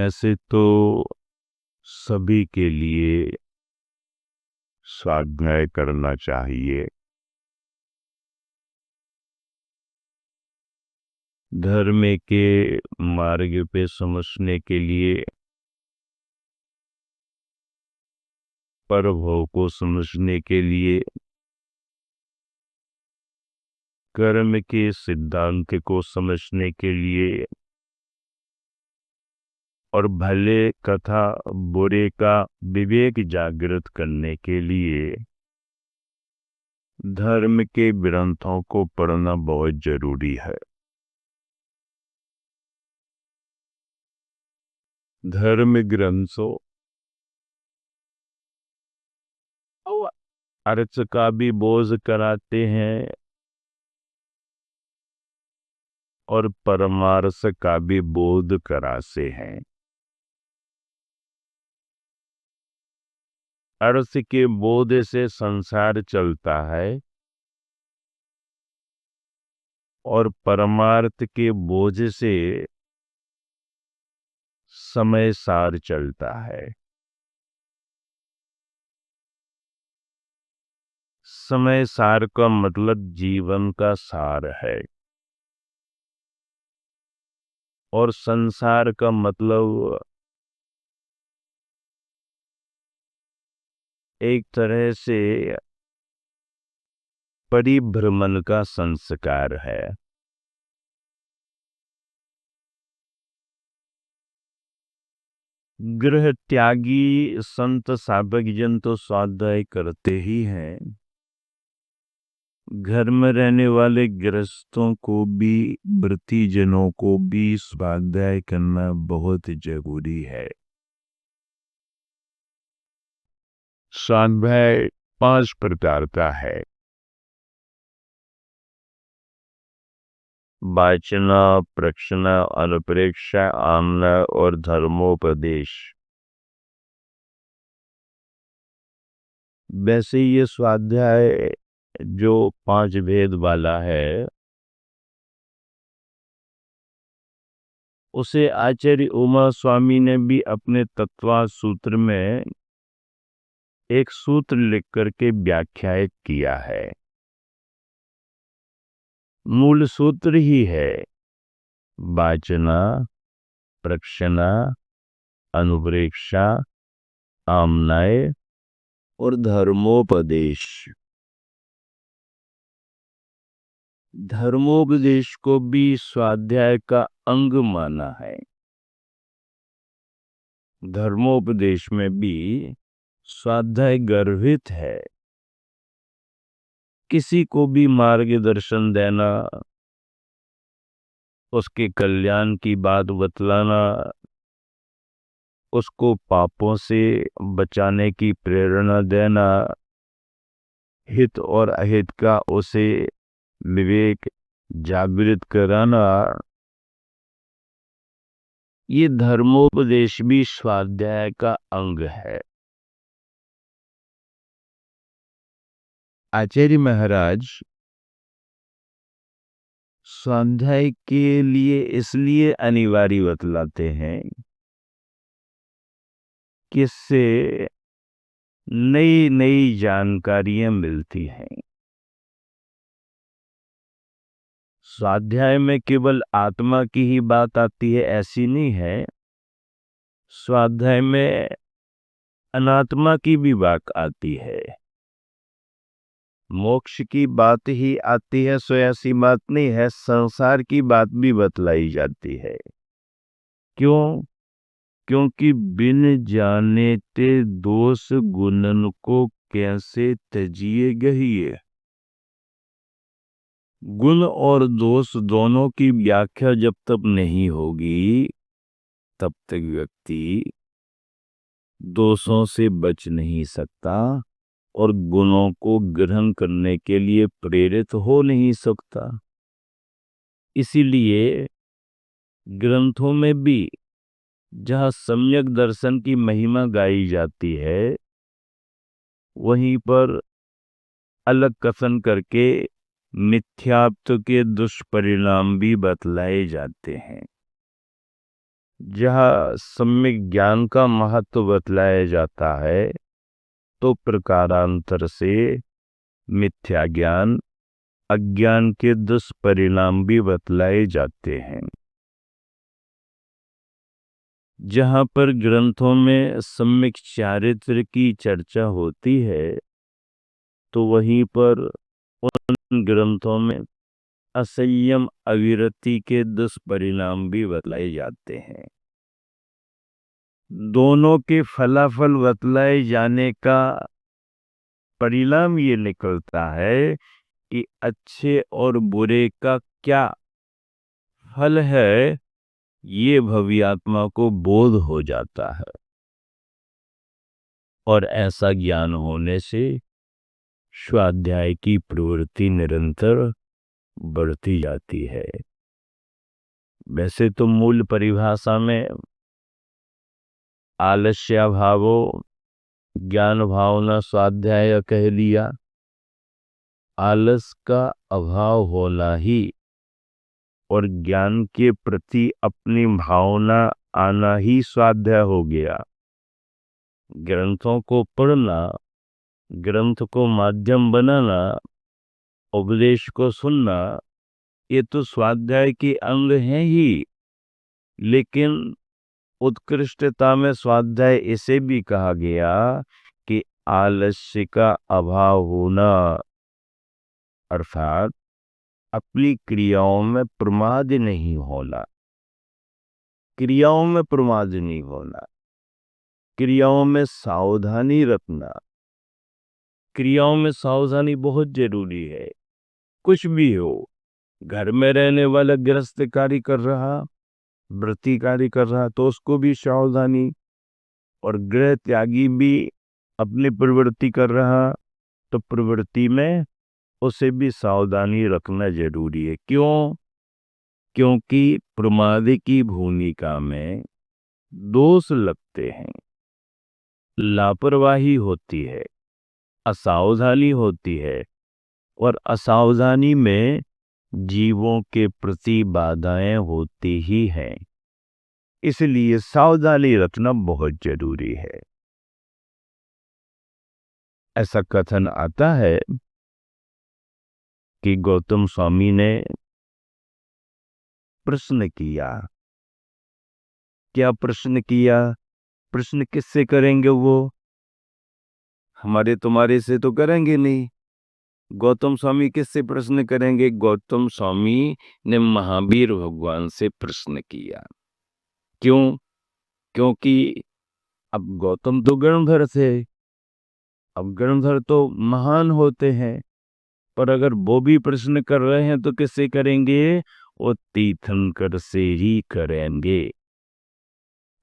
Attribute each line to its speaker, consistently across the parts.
Speaker 1: वैसे तो सभी के लिए स्वाध्याय करना चाहिए। धर्म के मार्ग पे समझने के लिए, परभव को समझने के लिए, कर्म के सिद्धांत को समझने के लिए और भले तथा बुरे का विवेक जागृत करने के लिए धर्म के ग्रंथों को पढ़ना बहुत जरूरी है। धर्म ग्रंथों अर्थ का भी बोझ कराते हैं और परमार्थ का भी बोध कराते हैं। अर्थ के बोध से संसार चलता है और परमार्थ के बोझ से समय सार चलता है। समय सार का मतलब जीवन का सार है और संसार का मतलब एक तरह से परिभ्रमण का संस्कार है। गृह त्यागी संत साधक जन तो स्वाध्याय करते ही हैं। घर में रहने वाले गृहस्थों को भी, व्रतीजनों को भी स्वाध्याय करना बहुत जरूरी है। स्वाध्याय 5 प्रकार का है। वाचना, प्रक्षना, अनुप्रेक्षा, आमना और धर्मोपदेश। वैसे ये स्वाध्याय जो 5 भेद वाला है, उसे आचार्य उमा स्वामी ने भी अपने तत्वा सूत्र में एक सूत्र लिख करके व्याख्यायित किया है। मूल सूत्र ही है वाचना, प्रक्षना, अनुप्रेक्षा, आमनाय और धर्मोपदेश। धर्मोपदेश को भी स्वाध्याय का अंग माना है। धर्मोपदेश में भी स्वाध्याय गर्भित है। किसी को भी मार्गदर्शन देना, उसके कल्याण की बात बतलाना, उसको पापों से बचाने की प्रेरणा देना, हित और अहित का उसे विवेक जागृत कराना, ये धर्मोपदेश भी स्वाध्याय का अंग है। आचार्य महाराज स्वाध्याय के लिए इसलिए अनिवार्य बतलाते हैं कि इससे नई नई जानकारियां मिलती हैं। स्वाध्याय में केवल आत्मा की ही बात आती है ऐसी नहीं है। स्वाध्याय में अनात्मा की भी बात आती है। मोक्ष की बात ही आती है, सो ऐसी बात नहीं है। संसार की बात भी बतलाई जाती है। क्यों? क्योंकि बिन जाने ते दोष गुणन को कैसे तजिए गहिए। गुण और दोष दोनों की व्याख्या जब तक नहीं होगी, तब तक व्यक्ति दोषों से बच नहीं सकता और गुणों को ग्रहण करने के लिए प्रेरित हो नहीं सकता। इसीलिए ग्रंथों में भी जहाँ सम्यक दर्शन की महिमा गाई जाती है, वहीं पर अलग कथन करके मिथ्यात्व के दुष्परिणाम भी बतलाए जाते हैं। जहाँ सम्यक ज्ञान का महत्व बतलाया जाता है, तो प्रकारांतर से मिथ्या ज्ञान, अज्ञान के दुष्परिणाम भी बतलाए जाते हैं। जहाँ पर ग्रंथों में सम्यक चारित्र की चर्चा होती है, तो वहीं पर उन ग्रंथों में असंयम अविरति के दुष्परिणाम भी बतलाए जाते हैं। दोनों के फलाफल बतलाए जाने का परिणाम ये निकलता है कि अच्छे और बुरे का क्या फल है, ये भव्यात्मा को बोध हो जाता है। और ऐसा ज्ञान होने से स्वाध्याय की प्रवृत्ति निरंतर बढ़ती जाती है। वैसे तो मूल परिभाषा में आलस्य भावो ज्ञान भावना स्वाध्याय कह दिया। आलस का अभाव होना ही और ज्ञान के प्रति अपनी भावना आना ही स्वाध्याय हो गया। ग्रंथों को पढ़ना, ग्रंथ को माध्यम बनाना, उपदेश को सुनना, ये तो स्वाध्याय के अंग हैं ही। लेकिन उत्कृष्टता में स्वाध्याय इसे भी कहा गया कि आलस्य का अभाव होना, अर्थात अपनी क्रियाओं में प्रमाद नहीं होना। क्रियाओं में प्रमाद नहीं होना, क्रियाओं में सावधानी रखना। क्रियाओं में सावधानी बहुत जरूरी है। कुछ भी हो, घर में रहने वाला गृहस्थ कार्य कर रहा, व्रती कार्य कर रहा, तो उसको भी सावधानी, और गृह त्यागी भी अपनी प्रवृत्ति कर रहा, तो प्रवृत्ति में उसे भी सावधानी रखना जरूरी है। क्यों? क्योंकि प्रमाद की भूमिका में दोष लगते हैं, लापरवाही होती है, असावधानी होती है, और असावधानी में जीवों के प्रति बाधाएं होती ही हैं। इसलिए सावधानी रखना बहुत जरूरी है। ऐसा कथन आता है कि गौतम स्वामी ने प्रश्न किया। क्या प्रश्न किया? प्रश्न किससे करेंगे? वो हमारे तुम्हारे से तो करेंगे नहीं। गौतम स्वामी किससे प्रश्न करेंगे? गौतम स्वामी ने महावीर भगवान से प्रश्न किया। क्यों? क्योंकि अब गौतम तो गणधर थे, अब गणधर तो महान होते हैं, पर अगर वो भी प्रश्न कर रहे हैं तो किससे करेंगे? वो तीर्थंकर से ही करेंगे।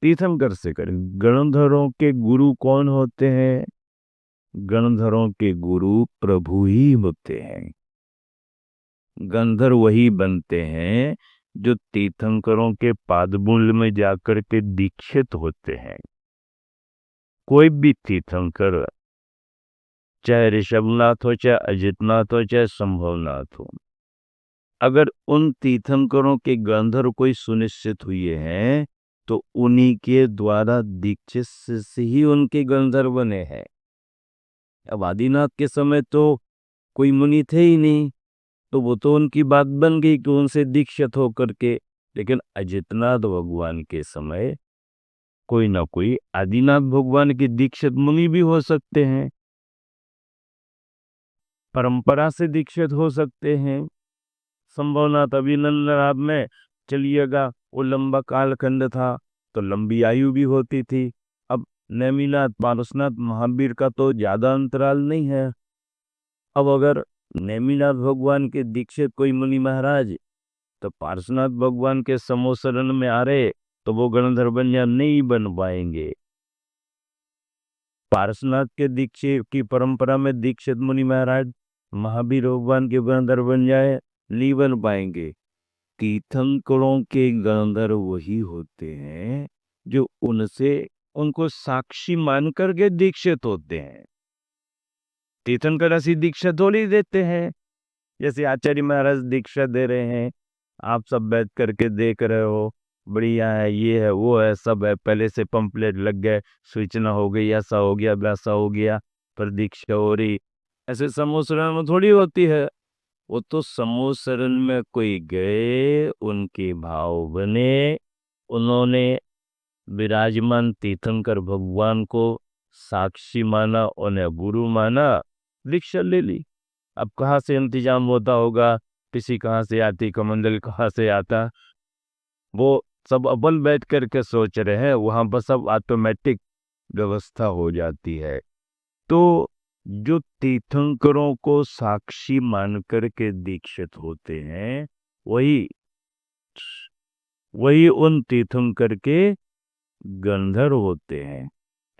Speaker 1: तीर्थंकर से करेंगे। गणधरों के गुरु कौन होते हैं? गणधरों के गुरु प्रभु ही होते हैं। गंधर्व वही बनते हैं जो तीर्थंकरों के पादमूल में जाकर के दीक्षित होते हैं। कोई भी तीर्थंकर, चाहे ऋषभनाथ हो, चाहे अजितनाथ हो, चाहे संभवनाथ हो, अगर उन तीर्थंकरों के गंधर्व कोई सुनिश्चित हुए हैं, तो उन्हीं के द्वारा दीक्षित से ही उनके गंधर्व बने हैं। अब आदिनाथ के समय तो कोई मुनि थे ही नहीं, तो वो तो उनकी बात बन गई कि उनसे दीक्षित होकर के। लेकिन अजितनाथ भगवान के समय कोई ना कोई आदिनाथ भगवान के दीक्षित मुनि भी हो सकते हैं, परंपरा से दीक्षित हो सकते हैं। संभवनाथ अभिनंदनाथ में चलिएगा, वो लंबा कालखंड था तो लंबी आयु भी होती थी। अब नेमिनाथ, पारसनाथ, महावीर का तो ज्यादा अंतराल नहीं है। अब अगर नेमिनाथ भगवान के दीक्षित कोई मुनि महाराज तो पार्श्वनाथ भगवान के समोसरण में आ रहे, तो वो गणधर बनिया नहीं बन पाएंगे। पार्श्वनाथ के दीक्षित की परंपरा में दीक्षित मुनि महाराज महावीर भगवान के गणधर बन जाए, नहीं बन पाएंगे। तीर्थंकरों के गणधर वही होते हैं जो उनसे उनको साक्षी मान करके दीक्षित होते हैं। तीर्थंकर ऐसी दीक्षा थोड़ी देते हैं जैसे आचार्य महाराज दीक्षा दे रहे हैं, आप सब बैठ करके देख रहे हो। बढ़िया है, ये है, वो है, सब है, पहले से पंपलेट लग गए, सूचना हो गई, ऐसा हो गया, वैसा हो गया, प्रतीक्षा हो रही। ऐसे समूह शरण में थोड़ी होती है। वो तो समूह शरण में कोई गए, उनके भाव बने, उन्होंने विराजमान तीर्थंकर भगवान को साक्षी माना, उन्हें गुरु माना, दीक्षा ले ली। अब कहाँ से इंतजाम होता होगा, किसी कहाँ से आती, कमंडल कहाँ से आता, वो सब अपन बैठ करके सोच रहे हैं, वहां पर सब ऑटोमेटिक व्यवस्था हो जाती है। तो जो तीर्थंकरों को साक्षी मान करके दीक्षित होते हैं, वही वही उन तीर्थंकर के गंधर्व होते हैं।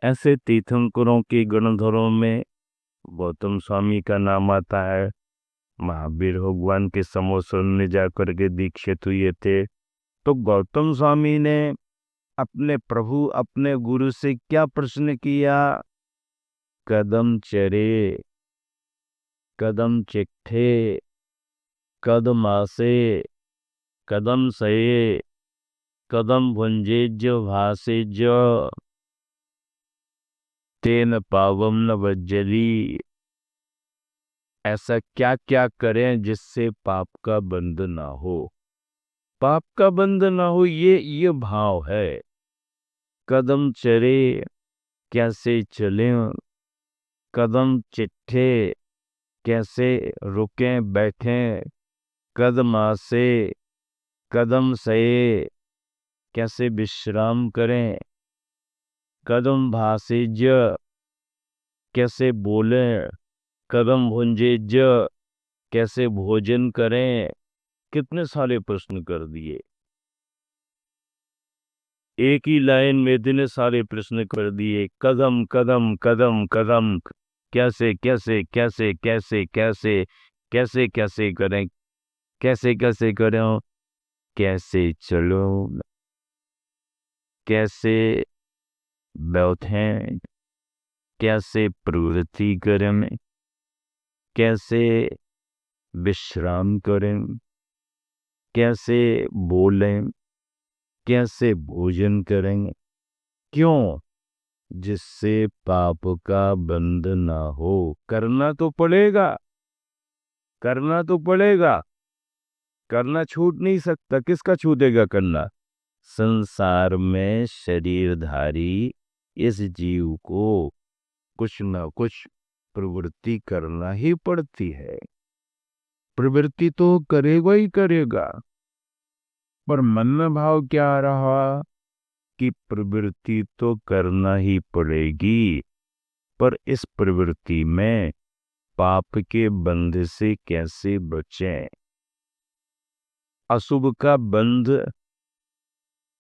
Speaker 1: ऐसे तीर्थंकरों के गणधरों में गौतम स्वामी का नाम आता है। महावीर भगवान के समोसन में जाकर के दीक्षित हुए थे। तो गौतम स्वामी ने अपने प्रभु, अपने गुरु से क्या प्रश्न किया? कदम चरे, कदम चिट्ठे, कदम आसे, कदम सये, कदम भुंजेज भासेज, तेन पावम न वज्जली। ऐसा क्या क्या करें जिससे पाप का बंध ना हो, पाप का बंध ना हो, ये भाव है। कदम चरे, कैसे चलें, कदम चिट्ठे, कैसे रुकें बैठें, कदम आसे, कदम सये, कैसे विश्राम करें, कदम भासेज, कैसे बोलें, कदम भुंजेज, कैसे भोजन करें। कितने सारे प्रश्न कर दिए, एक ही लाइन में इतने सारे प्रश्न कर दिए। कदम कदम कदम कदम, कैसे कैसे कैसे कैसे कैसे कैसे कैसे करें, कैसे कैसे करें, कैसे चलो, कैसे बैठें, कैसे प्रवृत्ति करें, कैसे विश्राम करें, कैसे बोलें, कैसे भोजन करें। क्यों? जिससे पाप का बंध ना हो। करना तो पड़ेगा, करना तो पड़ेगा, करना छूट नहीं सकता। किसका छूटेगा करना? संसार में शरीरधारी इस जीव को कुछ ना कुछ प्रवृत्ति करना ही पड़ती है। प्रवृत्ति तो करेगा ही करेगा, पर मन में भाव क्या रहा कि प्रवृत्ति तो करना ही पड़ेगी, पर इस प्रवृत्ति में पाप के बंध से कैसे बचें। अशुभ का बंध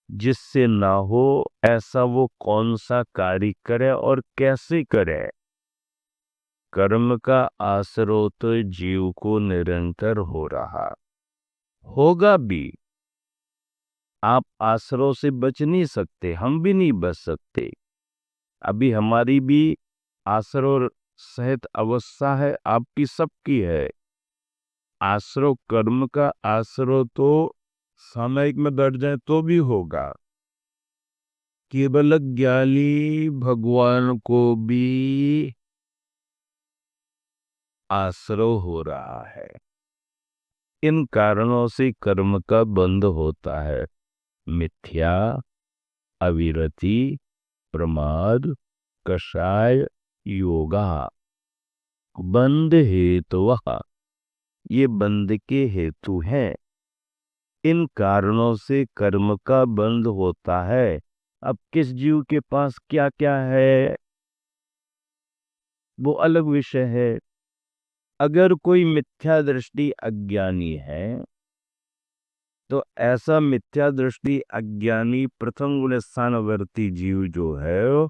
Speaker 1: जिससे ना हो, ऐसा वो कौन सा कार्य करे और कैसे करे। कर्म का आश्रय तो जीव को निरंतर हो रहा, होगा भी। आप आश्रय से बच नहीं सकते, हम भी नहीं बच सकते। अभी हमारी भी आश्रय सहित अवस्था है, आपकी सबकी है। आश्रय, कर्म का आश्रय तो सामयिक में डट जाए तो भी होगा। केवल ज्ञानी भगवान को भी आश्रय हो रहा है। इन कारणों से कर्म का बंध होता है। मिथ्या, अविरति, प्रमाद, कषाय, योगा, बंध हेतु, ये बंध के हेतु हैं। इन कारणों से कर्म का बंध होता है। अब किस जीव के पास क्या क्या है वो अलग विषय है। अगर कोई मिथ्या दृष्टि अज्ञानी है, तो ऐसा मिथ्या दृष्टि अज्ञानी प्रथम गुण स्थानवर्ती जीव जो है,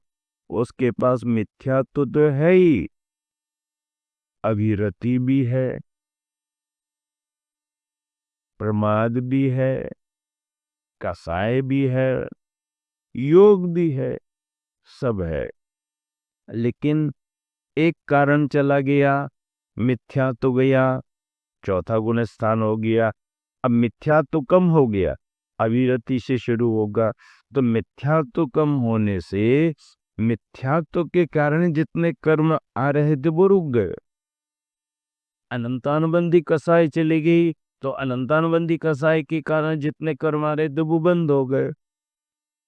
Speaker 1: उसके पास मिथ्या तो है ही, अभिरति भी है, प्रमाद भी है, कसाय भी है, योग भी है, सब है। लेकिन एक कारण चला गया, मिथ्या तो गया, चौथा गुण स्थान हो गया। अब मिथ्या तो कम हो गया, अविरति से शुरू होगा। तो मिथ्यात्व कम होने से मिथ्यात्व के कारण जितने कर्म आ रहे थे वो रुक गए। अनंतानुबंधी कसाई चली गई तो अनंतानुबंधी कसाई के कारण जितने कर्म आ रहे थे वो बंद हो गए।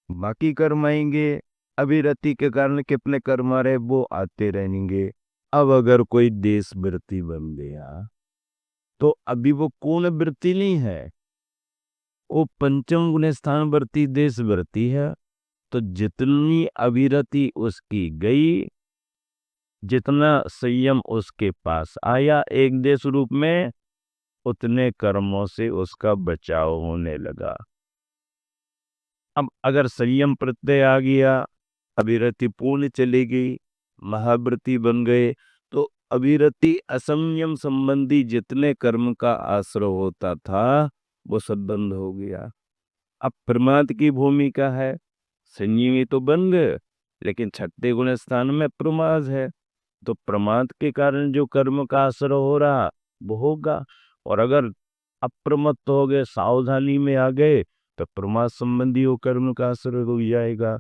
Speaker 1: बाकी कर्म आएंगे, अविरति के कारण कितने कर्म आ रहे वो आते रहेंगे। अब अगर कोई देश वृत्ति बन गया तो अभी वो कौन वृत्ति नहीं है, वो पंचम गुण स्थान वृत्ति देश वृत्ति है। तो जितनी अविरति उसकी गई, जितना संयम उसके पास आया एक देश रूप में, उतने कर्मों से उसका बचाव होने लगा। अब अगर संयम प्रत्यय आ गया, अविरति पूर्ण चली गई, महाव्रती बन गए, तो अविरति असंयम संबंधी जितने कर्म का आश्रय होता था वो सब बंद हो गया। अब प्रमाद की भूमिका है, संयमी तो बन गए लेकिन छठे गुण स्थान में प्रमाद है, तो प्रमाद के कारण जो कर्म का आश्रय हो रहा वो होगा। और अगर अप्रमत्त हो गए, सावधानी में आ गए, तो प्रमाद संबंधी वो कर्म का आश्रय हो जाएगा।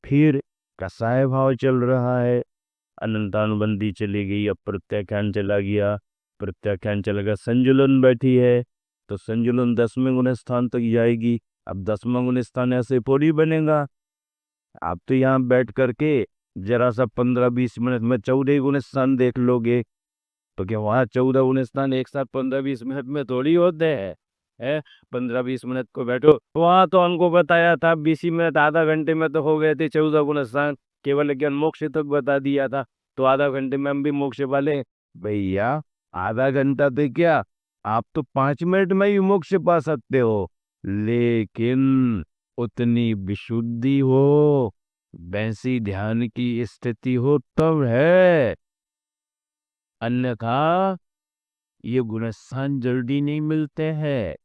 Speaker 1: फिर कसाय भाव चल रहा है, अनंतानुबंधी चली गई, अब प्रत्याख्यान चला गया, प्रत्याख्यान चला गया, संजुलन बैठी है, तो संजुलन 10वें गुण स्थान तक जाएगी। अब 10वां गुण स्थान ऐसे थोड़ी बनेगा, आप तो यहाँ बैठ करके जरा सा 15-20 मिनट में 14 गुण स्थान देख लोगे, तो क्या वहाँ 14 गुण स्थान एक साथ 15-20 मिनट में थोड़ी होते हैं? है 15-20 मिनट को बैठो, वहाँ तो हमको बताया था 20 मिनट आधा घंटे में तो हो गए थे 14 गुण स्थान, केवल ज्ञान मोक्ष तक बता दिया था, तो आधा घंटे में हम भी मोक्ष वाले। भैया आधा घंटा तो क्या, आप तो 5 मिनट में ही मोक्ष पा सकते हो, लेकिन उतनी विशुद्धि हो, वैसी ध्यान की स्थिति हो तब है, अन्यथा ये गुणस्थान जल्दी नहीं मिलते हैं।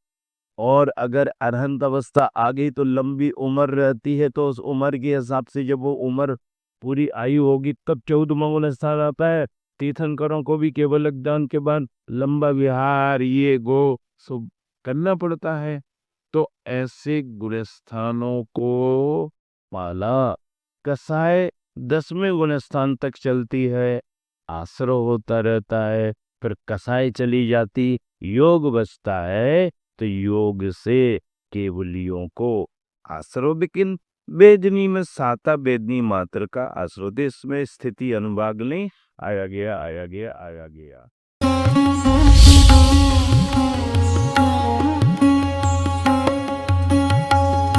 Speaker 1: और अगर अरहंत अवस्था आ गई तो लंबी उम्र रहती है, तो उस उम्र के हिसाब से जब वो उम्र पूरी आयु होगी तब 14वां गुणस्थान आता है। तीर्थंकरों को भी केवल ज्ञान के बाद लंबा विहार ये गो सब करना पड़ता है। तो ऐसे गुणस्थानों को पाला। कसाय 10वें गुणस्थान तक चलती है, आश्रय होता रहता है, फिर कसाय चली जाती, योग बचता है, तो योग से केवलियों को आश्रय, लेकिन वेदनी में साता वेदनी मात्र का आश्रय, इसमें स्थिति अनुभाग नहीं आया गया।